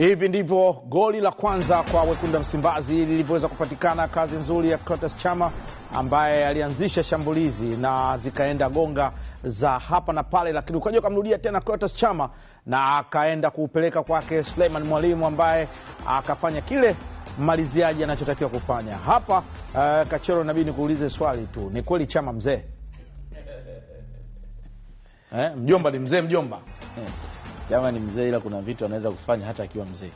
Hivi ndivyo goli la kwanza kwa wekundu wa Msimbazi lilivyoweza kupatikana. Kazi nzuri ya Clatous Chama ambaye alianzisha shambulizi na zikaenda gonga za hapa na pale, lakini ukaja kumrudia tena Clatous Chama na akaenda kuupeleka kwake Suleiman Mwalimu ambaye akafanya kile maliziaji anachotakiwa kufanya. Hapa Kachero, nabii nikuulize swali tu. Ni kweli Chama mzee? Mjomba ni mzee mjomba? Chama ni mzee, ila kuna vitu anaweza kufanya hata akiwa mzee.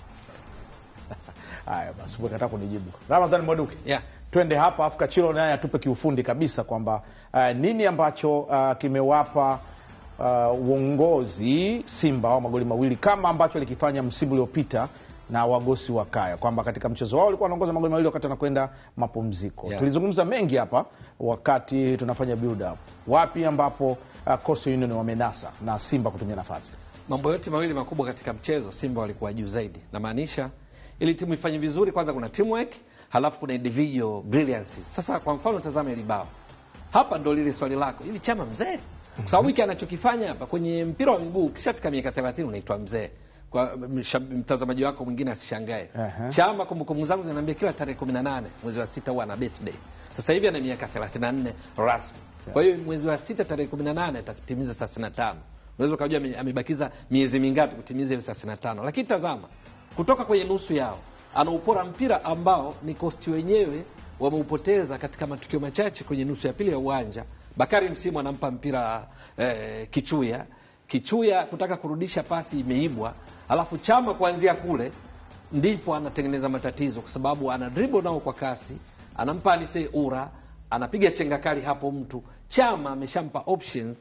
Haya basi, ukataka kunijibu. Ramadhani Mwaduke. Yeah. Twende hapa Afrika Chilo naye atupe kiufundi kabisa kwamba nini ambacho kimewapa uongozi Simba wa magoli mawili kama ambacho alikifanya msimu uliopita na Wagosi wa Kaya, kwamba katika mchezo wao walikuwa wanaongoza magoli mawili wakati wanakwenda mapumziko. Yeah. Tulizungumza mengi hapa wakati tunafanya build up. Wapi ambapo Coastal Union wamenasa na Simba kutumia nafasi? Mambo yote mawili makubwa katika mchezo, Simba walikuwa juu zaidi. Na maanisha ili timu ifanye vizuri, kwanza kuna teamwork, halafu kuna individual brilliance. Sasa kwa mfano tazama ile bao. Hapa ndo lile swali lako. Hivi Chama mzee? Kwa sababu hiki anachokifanya hapa kwenye mpira wa miguu, kishafika miaka 30 unaitwa mzee. Kwa mtazamaji wako mwingine asishangae. Chama kumbukumbu zangu zinaniambia kila tarehe 18 mwezi wa 6 huwa ana birthday. Sasa hivi ana miaka 34 rasmi. Kwa hiyo mwezi wa 6 tarehe 18 atatimiza 35. Unaweza kujua amebakiza miezi mingapi kutimiza hiyo 35. Lakini tazama, kutoka kwenye nusu yao anaupora mpira ambao ni Coastal wenyewe wameupoteza katika matukio machache kwenye nusu ya pili ya uwanja. Bakari Msimu anampa mpira Kichuya kutaka kurudisha pasi imeibwa, alafu Chama kuanzia kule ndipo anatengeneza matatizo kwa sababu ana dribble nao kwa kasi, anampa Anise Ura, anapiga chenga kali hapo mtu. Chama ameshampa option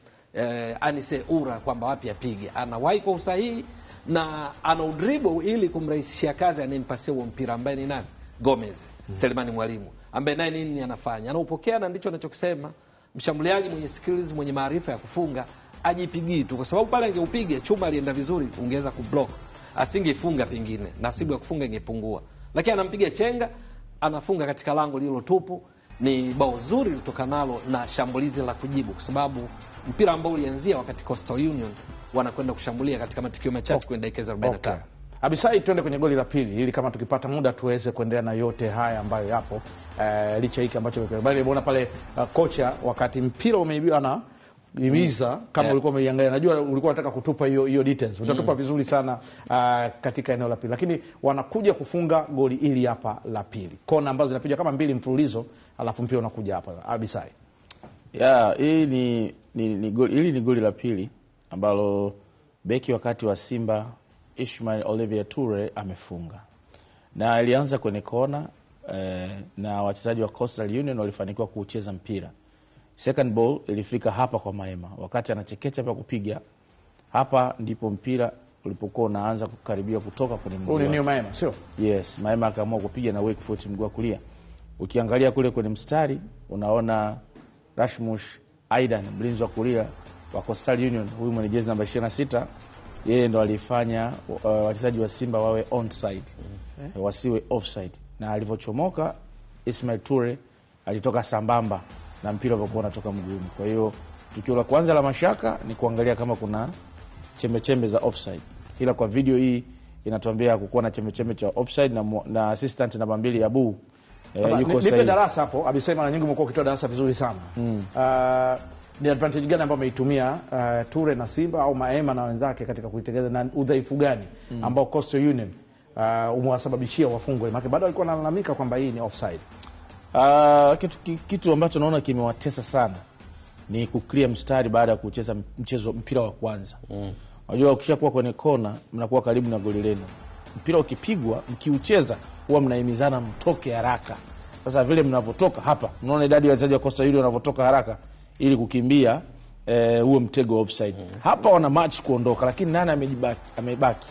Anise Ura kwamba wapi apige, anawahi kwa usahihi na ana dribble ili kumrahisishia kazi anayempasia huo mpira ambaye ni nani? Gomez. Selemani Mwalimu ambaye naye nini anafanya? Anaupokea, na ndicho anachokisema mshambuliaji mwenye skills, mwenye maarifa ya kufunga ajipigii tu, kwa sababu pale angeupiga Chuma alienda vizuri ungeweza kublock, asingefunga pengine nasibu ya kufunga ingepungua, lakini anampiga chenga, anafunga katika lango lilo tupu. Ni bao zuri litokanalo na shambulizi la kujibu, kwa sababu mpira ambao ulianzia wakati Coastal Union wanakwenda kushambulia katika matukio machache kwenda dakika 45. Okay. Abisai, tuende kwenye goli la pili ili kama tukipata muda tuweze kuendelea na yote haya ambayo yapo licha hiki ambacho bali umeona pale kocha wakati mpira umeibiwa na Imiza kama ulikuwa umeiangalia, najua ulikuwa unataka kutupa hiyo details. Utatupa vizuri sana katika eneo la pili. Lakini wanakuja kufunga goli ili hapa la pili. Kona ambazo zinapiga kama mbili mfululizo, alafu mpira unakuja hapa. Abisai. Hili ni goli la pili ambalo beki wakati wa Simba Ismail Olivier Toure amefunga. Na ilianza kwenye kona na wachezaji wa Coastal Union walifanikiwa kucheza mpira. Second ball ilifika hapa kwa Maema. Wakati anachekecha pa kupiga, hapa ndipo mpira ulipokuwa unaanza kukaribia kutoka kwenye mguu. Ule ni Maema, sio? Yes, Maema akaamua kupiga na weak foot mguu wa kulia. Ukiangalia kule kwenye mstari unaona Rashmush Aidan, mlinzi wa kulia wa Coastal Union, huyu mwenye jezi namba 26, yeye ndo alifanya wachezaji wa Simba wawe onside, wasiwe offside. Na alivyochomoka Ismail Toure alitoka sambamba na mpira ulikuwa unatoka mguuni. Kwa hiyo tukio la kwanza la mashaka ni kuangalia kama kuna chembe za offside. Ila kwa video hii inatuambia kukuwa na chembe cha offside na assistant namba 2 Abu yuko sahihi. Nipe darasa hapo. Abisema na nyingi umekuwa ukitoa darasa vizuri sana. Ni advantage gani ambayo ameitumia Toure na Simba au Maema na wenzake katika kuitengeneza, na udhaifu gani ambao Coastal Union umewasababishia wafungwe? Maana bado walikuwa wanalalamika kwamba hii ni offside. Kitu ambacho naona kimewatesa sana ni kuclear mstari baada ya kucheza mpira wa kwanza. Unajua ukishakuwa kwenye kona mnakuwa karibu na goli lenu. Mpira ukipigwa mkiucheza huwa mnaimizana mtoke haraka. Sasa vile mnavotoka hapa, mnaona idadi ya wachezaji wa Coastal Union wanavotoka haraka ili kukimbia huo mtego offside. Hapa wana match kuondoka, lakini nani amebaki?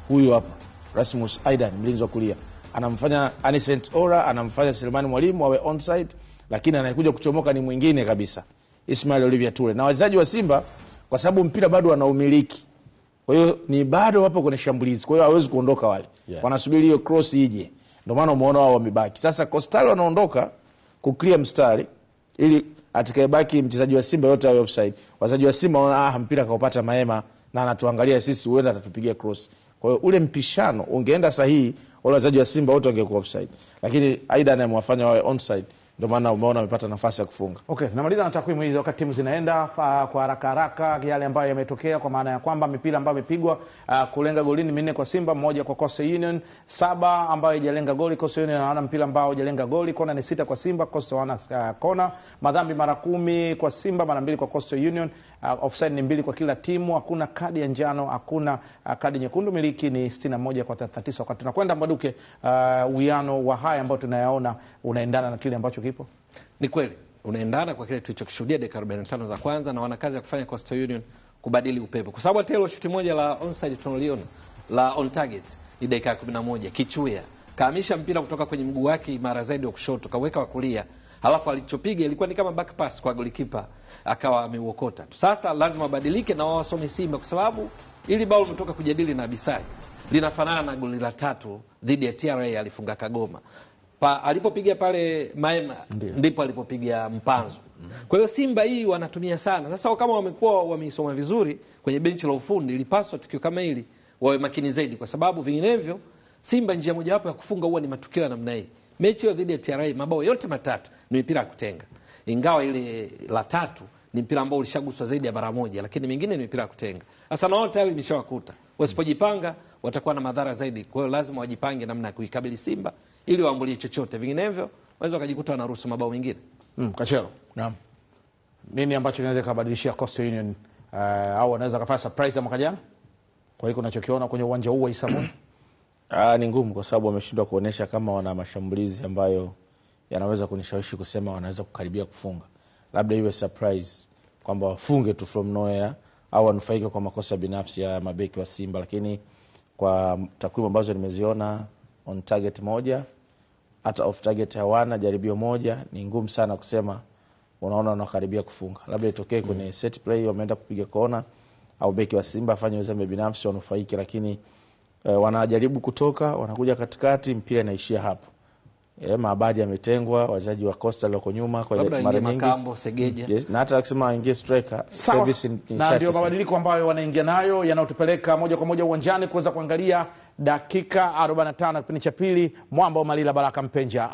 Huyu hapa Rasmus Aidan, mlinzi wa kulia. Anamfanya Anise Ura, anamfanya Selemani Mwalimu awe onside, lakini anayekuja kuchomoka ni mwingine kabisa, Ismail Olivier Toure. Na wachezaji wa Simba kwa sababu mpira bado wanaumiliki, kwa hiyo ni bado wapo kwenye shambulizi, kwa hiyo hawezi kuondoka wale. Wanasubiri hiyo cross ije. Ndio maana umeona wao wamebaki. Sasa Coastal wanaondoka kuclear mstari ili atakayebaki mchezaji wa Simba yote awe offside. Wachezaji wa Simba wanaona mpira kaupata Maema na anatuangalia sisi, huenda atatupigia cross. Kwa hiyo ule mpishano ungeenda sahihi, wale wachezaji wa Simba wote wangekuwa offside, lakini Aidan amewafanya wawe onside, ndio maana umeona amepata nafasi ya kufunga. Okay, namaliza na takwimu hizo wakati timu zinaenda kwa haraka yale ambayo yametokea, kwa maana ya kwamba mipira ambayo imepigwa kulenga golini 4 kwa Simba, 1 kwa Coastal Union, 7 ambayo haijalenga goli. Coastal Union anaona mpira ambao haijalenga goli. Kona ni 6 kwa Simba, Coastal wana kona. Madhambi mara 10 kwa Simba, mara 2 kwa Coastal Union. Offside ni 2 kwa kila timu, hakuna kadi ya njano, hakuna kadi nyekundu. Miliki ni 61 kwa 39. Wakati tunakwenda Mbaduke, uwiano wa haya ambao tunayaona unaendana na kile ambacho kipo. Ni kweli unaendana kwa kile tulichokishuhudia dakika 45 za kwanza, na wana kazi ya kufanya Coastal Union kubadili upepo, kwa sababu hata ile shuti moja la onside tunaliona la on target ni dakika 11. Kichuya kahamisha mpira kutoka kwenye mguu wake mara zaidi wa kushoto kaweka wa kulia, halafu alichopiga ilikuwa ni kama back pass kwa goalkeeper, akawa ameuokota. Sasa lazima wabadilike na wasome Simba, kwa sababu ili bao limetoka kujadili na Bisai linafanana na goli la 3 dhidi ya TRA alifunga Kagoma. Alipopiga pale Maema ndipo alipopiga Mpanzo. Kwa hiyo Simba hii wanatumia sana. Sasa kama wamekuwa wameisoma vizuri kwenye benchi la ufundi, ilipaswa tukio kama hili wawe makini zaidi, kwa sababu vinginevyo Simba njia mojawapo ya kufunga huwa ni matukio ya namna hii. Mechi hiyo dhidi ya TRA mabao yote matatu ni mipira ya kutenga, ingawa ile la 3 ni mpira ambao ulishaguswa zaidi ya mara moja, lakini mingine ni mipira ya kutenga. Sasa nao tayari imeshawakuta, wasipojipanga watakuwa na madhara zaidi. Kwa hiyo lazima wajipange namna ya kuikabili Simba ili waambulie chochote, vinginevyo waweza wakajikuta wanaruhusu mabao mengine. Kachero, naam, nini ambacho inaweza kubadilishia Coastal Union au wanaweza kufanya surprise ya mwaka jana kwa hiyo unachokiona kwenye uwanja huu wa Isamu? Ni ngumu kwa sababu wameshindwa kuonesha kama wana mashambulizi ambayo yanaweza kunishawishi kusema wanaweza kukaribia kufunga. Labda iwe surprise kwamba wafunge tu from nowhere au wanufaike kwa makosa binafsi ya mabeki wa Simba, lakini kwa takwimu ambazo nimeziona, on target 1, hata off target hawana, jaribio 1, ni ngumu sana kusema unaona wanakaribia kufunga. Labda itokee kwenye set play wameenda kupiga kona au beki wa Simba afanye uzembe binafsi wanufaike, lakini wanajaribu kutoka, wanakuja katikati, mpira inaishia hapo. Maabadi yametengwa, wachezaji wa Coastal wako nyuma kwa mara nyingi, Makambo, Segeja. Yes, na hata akisema ingie striker service ni chache. Na ndio mabadiliko ambayo wanaingia nayo yanayotupeleka moja kwa moja uwanjani kuweza kuangalia dakika 45 kipindi cha pili. Mwamba wa Malila Baraka Mpenja